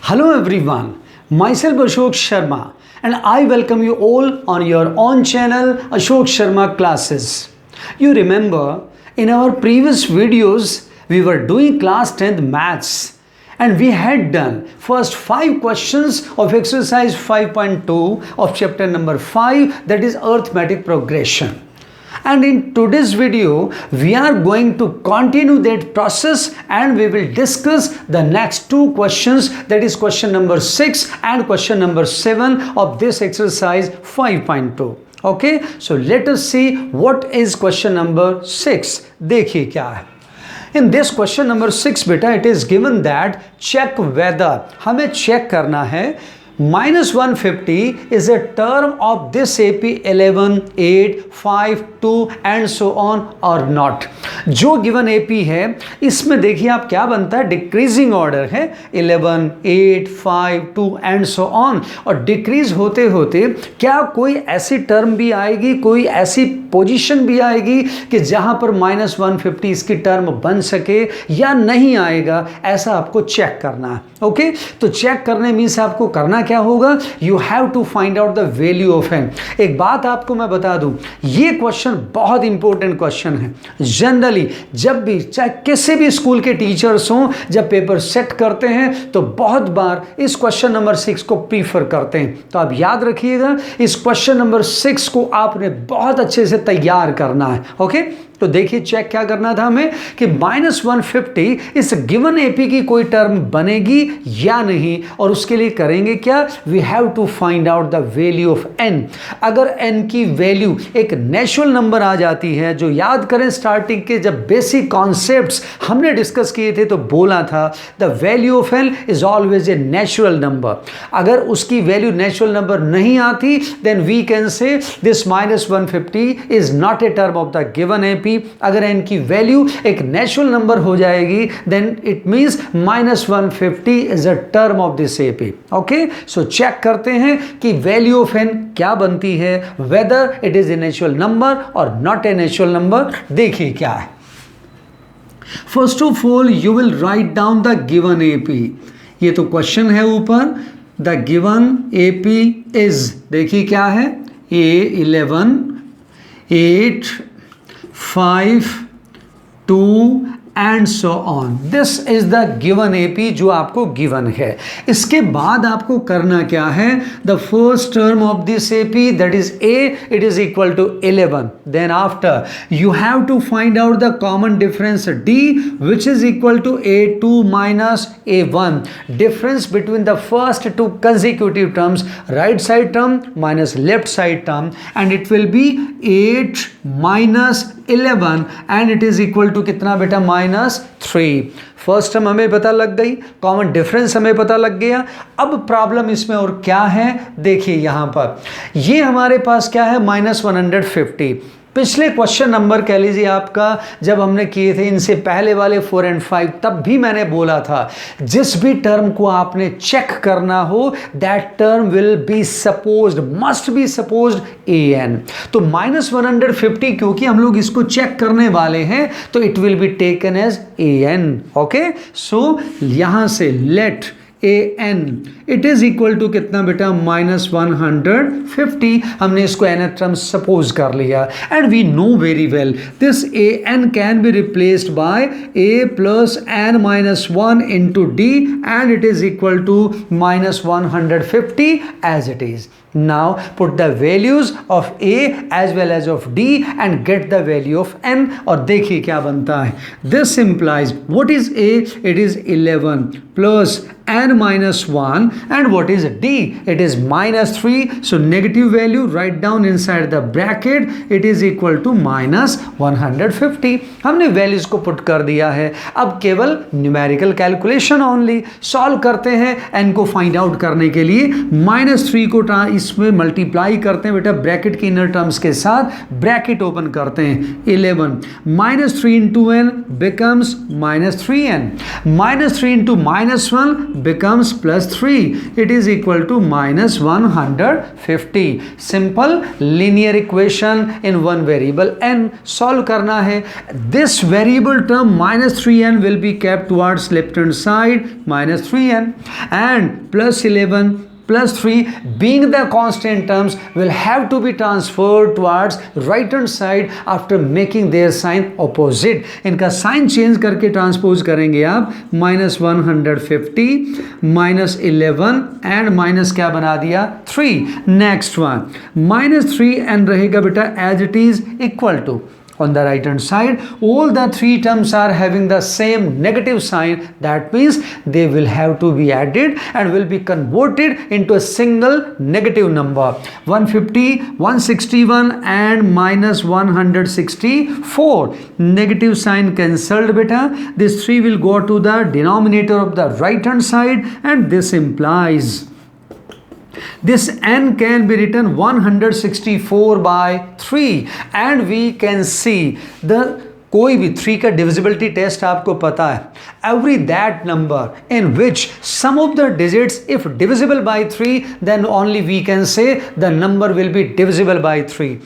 Hello everyone, myself Ashok Sharma and I welcome you all on your own channel Ashok Sharma Classes. You remember in our previous videos we were doing class 10th maths and we had done first 5 questions of exercise 5.2 of chapter number 5, that is arithmetic progression. And in today's video, we are going to continue that process and we will discuss the next 2 questions, that is question number 6 and question number 7 of this exercise 5.2. Okay, so let us see what is question number 6. देखिए क्या है. In this question number 6 बेटा, it is given that check whether, हमें check करना है minus 150 is a term of this AP 11, 8, 5, 2 and so on or not. जो given AP है इसमें देखिए आप क्या बनता है, डिक्रीजिंग ऑर्डर है 11, 8, 5, 2 and so on, और डिक्रीज होते होते क्या कोई ऐसी टर्म भी आएगी, कोई ऐसी पोजीशन भी आएगी कि जहां पर माइनस 150 इसकी टर्म बन सके या नहीं आएगा, ऐसा आपको चेक करना है. ओके, तो चेक करने मीन्स आपको करना क्या होगा, you have to find out the value of n. एक बात आपको मैं बता दूं, ये क्वेश्चन बहुत इंपॉर्टेंट क्वेश्चन है. जनरली जब भी चाहे किसी भी स्कूल के टीचर्स हों, जब पेपर सेट करते हैं तो बहुत बार इस क्वेश्चन नंबर 6 को प्रीफर करते हैं. तो आप याद रखिएगा, इस क्वेश्चन नंबर 6 को आपने बहुत अच्छे से तैयार करना है. ओके, तो देखिए चेक क्या करना था हमें कि माइनस 150 इस गिवन एपी की कोई टर्म बनेगी या नहीं, और उसके लिए करेंगे क्या, we have to find out the value of n. अगर एन की वैल्यू एक नेचुरल नंबर आ जाती है, जो याद करें स्टार्टिंग के जब बेसिक कॉन्सेप्ट्स हमने डिस्कस किए थे तो बोला था the value of n is always a natural number. अगर उसकी वैल्यू नेचुरल नंबर नहीं आती then we can say this minus 150 is not a term of the given AP. अगर n की वैल्यू एक नेचुरल नंबर हो जाएगी then it means minus 150 is a term of this AP. Okay, so check करते हैं कि value of n क्या बनती है, whether it is a natural number और नॉट ए नेचुरल नंबर. देखिए क्या है. First of all you will write down the given AP. ये तो क्वेश्चन है ऊपर, द गिवन एपी इज, देखिए क्या है, A11, 8, 5, 2 and so on. This is the given AP जो आपको गिवन है. इसके बाद आपको करना क्या है, the first term of this AP that is a, it is equal to 11. Then after you have to find out the common difference d which is equal to A2 minus A1. Difference between the first 2 consecutive terms, right side term minus left side term, and it will be 8 minus 11 and it is equal to कितना बेटा, minus 3. First term हमें पता लग गई, common difference हमें पता लग गया. अब प्रॉब्लम इसमें और क्या है, देखिए यहां पर ये हमारे पास क्या है, माइनस 150. पिछले क्वेश्चन नंबर कह लीजिए आपका जब हमने किए थे इनसे पहले वाले 4 और 5, तब भी मैंने बोला था जिस भी टर्म को आपने चेक करना हो that term will be supposed, must be supposed an. तो माइनस 150 क्योंकि हम लोग इसको चेक करने वाले हैं तो it will be taken as an. Okay, so यहां से let an it is equal to कितना बेटा, माइनस 150. हमने इसको n टर्म सपोज कर लिया and we know very well this an can be replaced by a plus n minus 1 into d and it is equal to minus 150 as it is. Now put the values of a as well as of d and get the value of n. और देखिए क्या बनता है. This implies what is a? It is 11 plus n minus 1 and what is d? It is minus 3. So negative value write down inside the bracket. It is equal to minus 150. हमने values को put कर दिया है. अब केवल numerical calculation only solve करते हैं. n को find out करने के लिए minus 3 को इसमें मल्टीप्लाई करते हैं बेटा ब्रैकेट के इनर टर्म्स के साथ, ब्रैकेट ओपन करते हैं 11 minus 3 into n becomes minus 3n, minus 3 into minus 1 becomes plus 3. It is equal to minus 150. Simple linear equation in one variable n. Solve करना है. This variable term minus 3n will be kept towards left hand side, minus 3n, and plus 11 plus 3 being the constant terms will have to be transferred towards right hand side after making their sign opposite. इनका sign change करके transpose करेंगे आप. minus 150 minus 11 and minus क्या बना दिया 3. Next one minus 3n रहेगा बेटा as it is equal to. On the right hand side, all the three terms are having the same negative sign. That means they will have to be added and will be converted into a single negative number. 150, 161 and minus 164. Negative sign cancelled beta. This 3 will go to the denominator of the right hand side, and this implies this n can be written 164 by 3, and we can see the कोई भी 3 का divisibility test आपको पता है. Every that number in which sum of the digits if divisible by 3 then only we can say the number will be divisible by 3.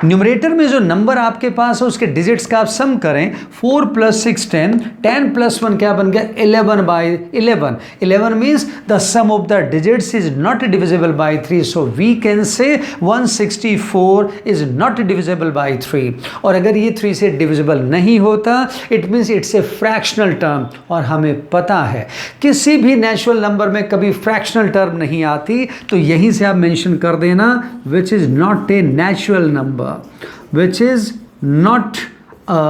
Numerator में जो number आपके पास है उसके डिजिट्स का आप सम करें. 4 + 6 10, 10 + 1 क्या बन गया 11 by 11. 11 means the sum of the digits is not divisible by 3. So we can say 164 is not divisible by 3. और अगर ये 3 से डिविजिबल नहीं होता it means it's a fractional term. और हमें पता है किसी भी नेचुरल नंबर में कभी फ्रैक्शनल टर्म नहीं आती. तो यहीं से आप मेंशन कर देना विच is not a natural number, which is not a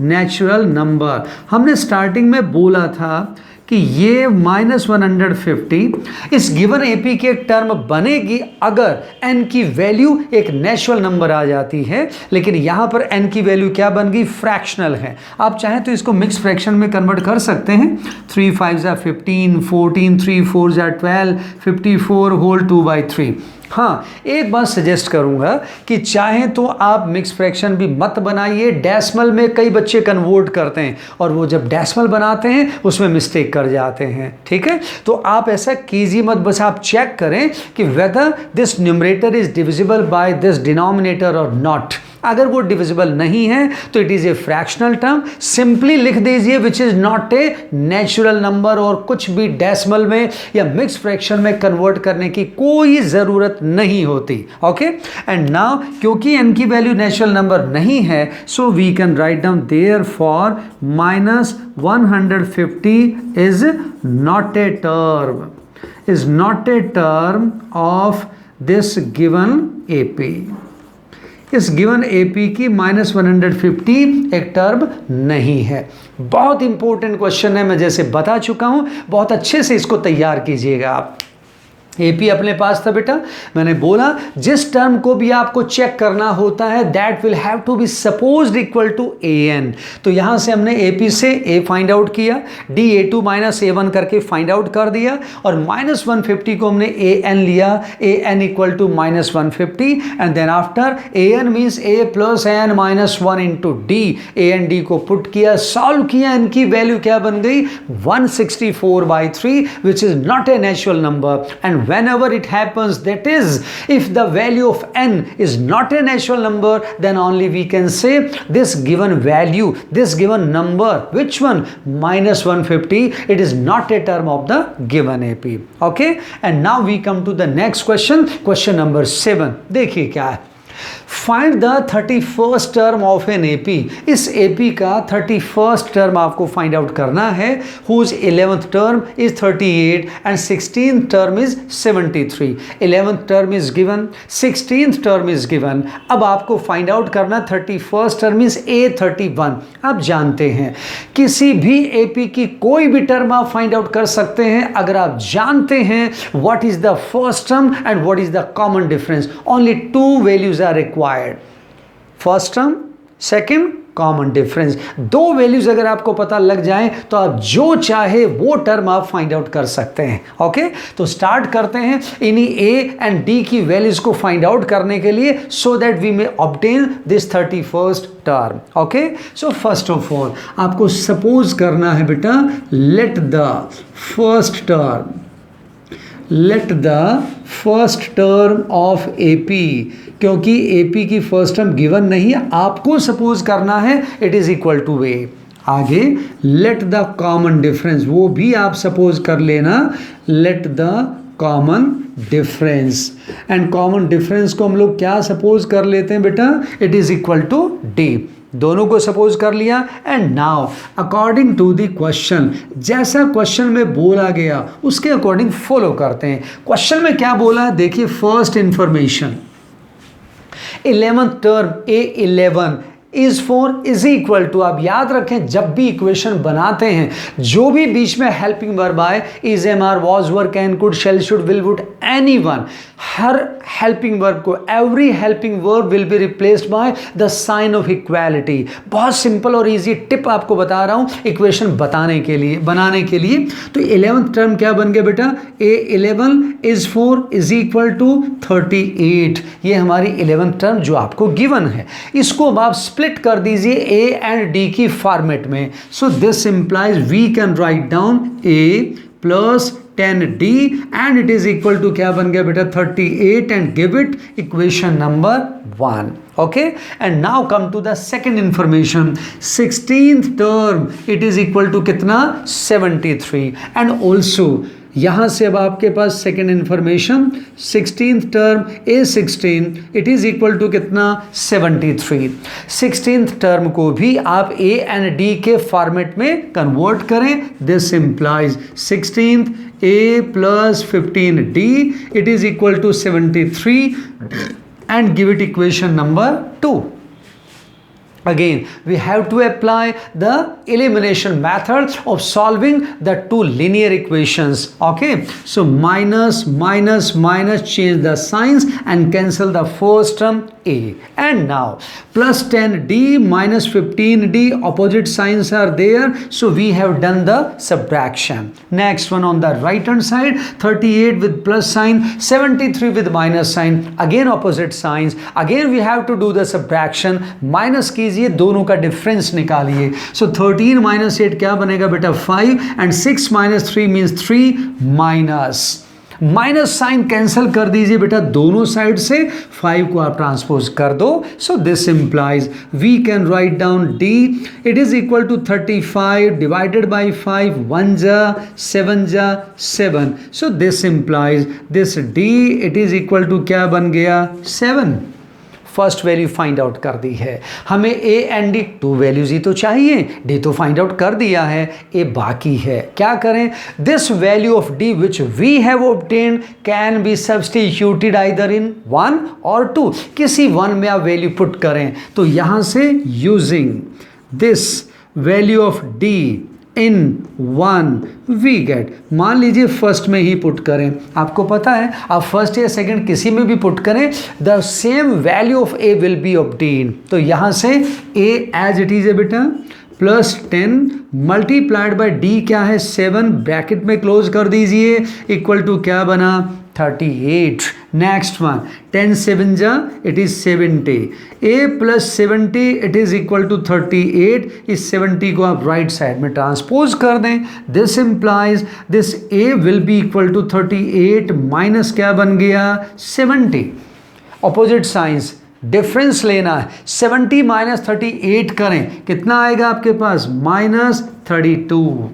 natural number. हमने स्टार्टिंग में बोला था कि ये -150 इस गिवन एपी की एक टर्म बनेगी अगर n की वैल्यू एक नेचुरल नंबर आ जाती है. लेकिन यहाँ पर n की वैल्यू क्या बन गई फ्रैक्शनल है. आप चाहें तो इसको मिक्स फ्रैक्शन में कन्वर्ट कर सकते हैं. 3 5 15, 14 3 4 12, 54 होल 2/3. हाँ, एक बात सजेस्ट करूंगा कि चाहें तो आप मिक्स फ्रैक्शन भी मत बनाइए. डेसिमल में कई बच्चे कन्वर्ट करते हैं और वो जब डेसिमल बनाते हैं उसमें मिस्टेक कर जाते हैं. ठीक है, तो आप ऐसा कीजिए मत. बस आप चेक करें कि whether this numerator is divisible by this denominator और नॉट. अगर वो डिविजिबल नहीं है तो it is a fractional term. Simply लिख दीजिए विच is not a natural number, और कुछ भी डेसिमल में या मिक्स फ्रैक्शन में कन्वर्ट करने की कोई ज़रूरत नहीं होती. ओके, एंड नाउ क्योंकि n की वैल्यू नेचुरल नंबर नहीं है so we can write down therefore -150 is not a term, is not a term of this given AP. इस गिवन एपी की -150 एक टर्म नहीं है. बहुत इंपॉर्टेंट क्वेश्चन है, मैं जैसे बता चुका हूं. बहुत अच्छे से इसको तैयार कीजिएगा आप. एपी अपने पास था बेटा. मैंने बोला जिस टर्म को भी आपको चेक करना होता है that will have to be supposed equal to an. तो यहां से हमने एपी से a फाइंड आउट किया, da2 - a1 करके फाइंड आउट कर दिया, और -150 को हमने an लिया, an equal to -150, and then after an means a + n - 1 into d. a and d को पुट किया, सॉल्व किया, इनकी वैल्यू क्या बन गई 164/3 which is not a natural number. And whenever it happens, that is if the value of n is not a natural number, then only we can say this given value, this given number, which one -150, it is not a term of the given AP. Okay, and now we come to the next question, question number 7. देखिए क्या है. Find the 31st term of an AP. इस AP का 31st term आपको find out करना है, whose 11th term is 38 and 16th term is 73. 11th term is given, 16th term is given. अब आपको फाइंड आउट करना 31st टर्म इज A31. आप जानते हैं किसी भी एपी की कोई भी टर्म आप फाइंड आउट कर सकते हैं अगर आप जानते हैं what is the first term and what is the common difference. Only 2 values are required. First term, second common difference. दो वैल्यूज अगर आपको पता लग जाए तो आप जो चाहे वो टर्म आप फाइंड आउट कर सकते हैं। ओके, तो स्टार्ट करते हैं इन्हीं ए एंड डी की वैल्यूज को फाइंड आउट करने के लिए, so that we may obtain this 31st term. Okay, so first of all आपको सपोज करना है बेटा, let the first term of AP, क्योंकि AP की फर्स्ट टर्म गिवन नहीं है, आपको सपोज करना है it is equal to A। आगे लेट द कॉमन डिफरेंस, वो भी आप सपोज कर लेना, let the common difference. And common difference को हम लोग क्या सपोज कर लेते हैं बेटा, it is equal to D। दोनों को सपोज कर लिया। And now according to the question, जैसा क्वेश्चन में बोला गया उसके अकॉर्डिंग फॉलो करते हैं। क्वेश्चन में क्या बोला है देखिए, first information 11th term A11 is for is equal to, आप याद रखें जब भी इक्वेशन बनाते हैं जो भी बीच में हेल्पिंग वर्ब आए, is, am, are, was, were, can, could, shall, should, will, would, anyone, हर हेल्पिंग वर्ब को, every helping verb will be replaced by the sign of equality. बहुत सिंपल और इजी टिप आपको बता रहा हूं इक्वेशन बनाने के लिए। तो 11th टर्म क्या बन गया बेटा, A11 is for is equal to 38। ये हमारी 11th टर्म जो आपको गिवन है, इसको अब आप स्प्लिट कर दीजिए A एंड D की फॉर्मेट में। So this implies we can write down A plus 10D and it is equal to क्या बन गया बेटा 38 and give it equation number 1। Okay, and now come to the second information, 16th term it is equal to कितना 73। And also यहां से अब आपके पास second information 16th term A16 it is equal to कितना 73। 16th टर्म को भी आप A एंड D के फॉर्मेट में कन्वर्ट करें। This implies 16th A plus 15D it is equal to 73 and give it equation number 2। Again, we have to apply the elimination method of solving the two linear equations. Okay, so minus, change the signs and cancel the first term A. And now plus 10D minus 15D, opposite signs are there, so we have done the subtraction. Next one on the right hand side, 38 with plus sign, 73 with minus sign, again opposite signs. Again we have to do the subtraction, minus कीजिए, दोनों का difference निकालिए। सो 13 minus 8 क्या बनेगा बेटा 5 and 6 minus 3 मीन्स 3 minus sign cancel कर दीजिए बेटा दोनों साइड से, 5 को आप ट्रांसपोज कर दो। So this implies we can write down D it is equal to 35 divided by 5, 1 जा 7 जा 7। So this implies this D it is equal to क्या बन गया 7। फर्स्ट वैल्यू फाइंड आउट कर दी है, हमें A एंड D 2 वैल्यूज ही तो चाहिए, D तो फाइंड आउट कर दिया है, A बाकी है। क्या करें, this value of D which we have obtained can be substituted either in 1 और 2, किसी 1 में आप वैल्यू पुट करें। तो यहां से using this value of D in 1 we get, मान लीजिए फर्स्ट में ही पुट करें, आपको पता है आप फर्स्ट या सेकंड किसी में भी पुट करें the same value of A will B obtain. तो यहां से A एज इट इज है बेटा प्लस 10 मल्टीप्लाइड बाय D क्या है 7, ब्रैकेट में क्लोज कर दीजिए, इक्वल टू क्या बना 38। नेक्स्ट वन 10 7 जा it is 70, A plus 70 it is equal to 38। इस 70 को आप राइट साइड में ट्रांसपोज कर दें, this implies this A will be equal to 38 माइनस क्या बन गया 70। ऑपोजिट साइंस डिफरेंस लेना है, 70 माइनस 38 करें कितना आएगा आपके पास minus 32।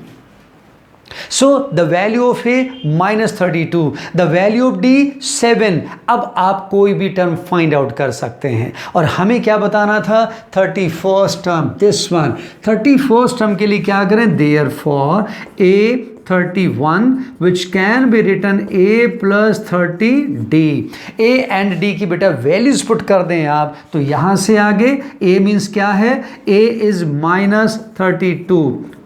So the value of A minus 32, the value of D 7। अब आप कोई भी टर्म फाइंड आउट कर सकते हैं और हमें क्या बताना था 31st term, this one 31st term के लिए क्या करें, therefore A31 which can be written A plus 30D। A and D की बेटा वैल्यूज पुट कर दें आप, तो यहां से आगे A मीन्स क्या है, A is minus 32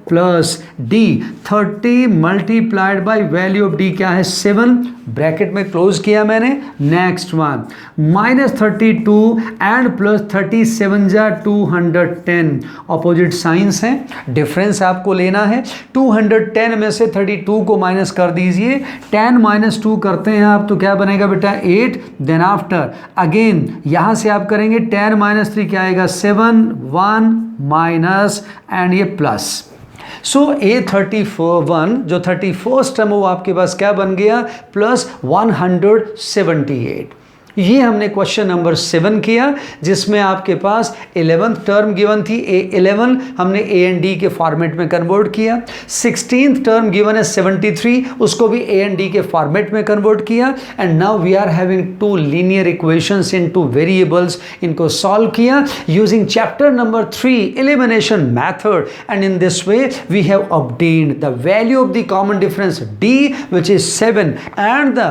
plus D 30 multiplied by value of D क्या है 7, ब्रैकेट में क्लोज किया मैंने। नेक्स्ट वन -32 एंड प्लस 37 जा 210, अपोजिट साइंस है, डिफरेंस आपको लेना है। 210 में से 32 को माइनस कर दीजिए, 10 - 2 करते हैं आप तो क्या बनेगा बेटा 8, देन आफ्टर अगेन यहां से आप करेंगे 10 - 3 क्या आएगा 7, 1 माइनस एंड ये प्लस। सो A31 जो 31st टर्म वो आपके पास क्या बन गया प्लस 178। ये हमने क्वेश्चन नंबर 7 किया जिसमें आपके पास 11th टर्म गिवन थी A11, हमने A एंड D के फॉर्मेट में कन्वर्ट किया। 16th टर्म गिवन है 73, उसको भी A एंड D के फॉर्मेट में कन्वर्ट किया। And now we are having 2 linear equations in 2 variables, इनको सॉल्व किया using chapter number 3 elimination method, and in this way we have obtained the value of the common difference D which is 7 and the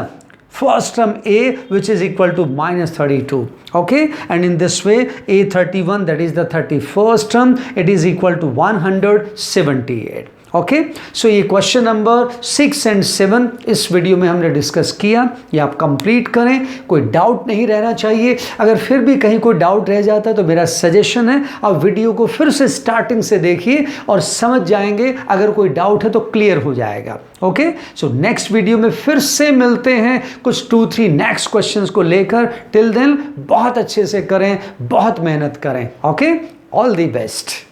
first term A which is equal to -32. Okay, and in this way A31 that is the 31st term, it is equal to 178. Okay, सो ये question number 6 and 7 इस video में हमने discuss किया। ये आप complete करें, कोई doubt नहीं रहना चाहिए। अगर फिर भी कहीं कोई डाउट रह जाता है तो मेरा सजेशन है आप वीडियो को फिर से स्टार्टिंग से देखिए और समझ जाएंगे। अगर कोई डाउट है तो क्लियर हो जाएगा। ओके, सो नेक्स्ट वीडियो में फिर से मिलते हैं कुछ 2-3 नेक्स्ट क्वेश्चंस को लेकर। टिल देन बहुत अच्छे से करें, बहुत मेहनत करें। Okay, all the best.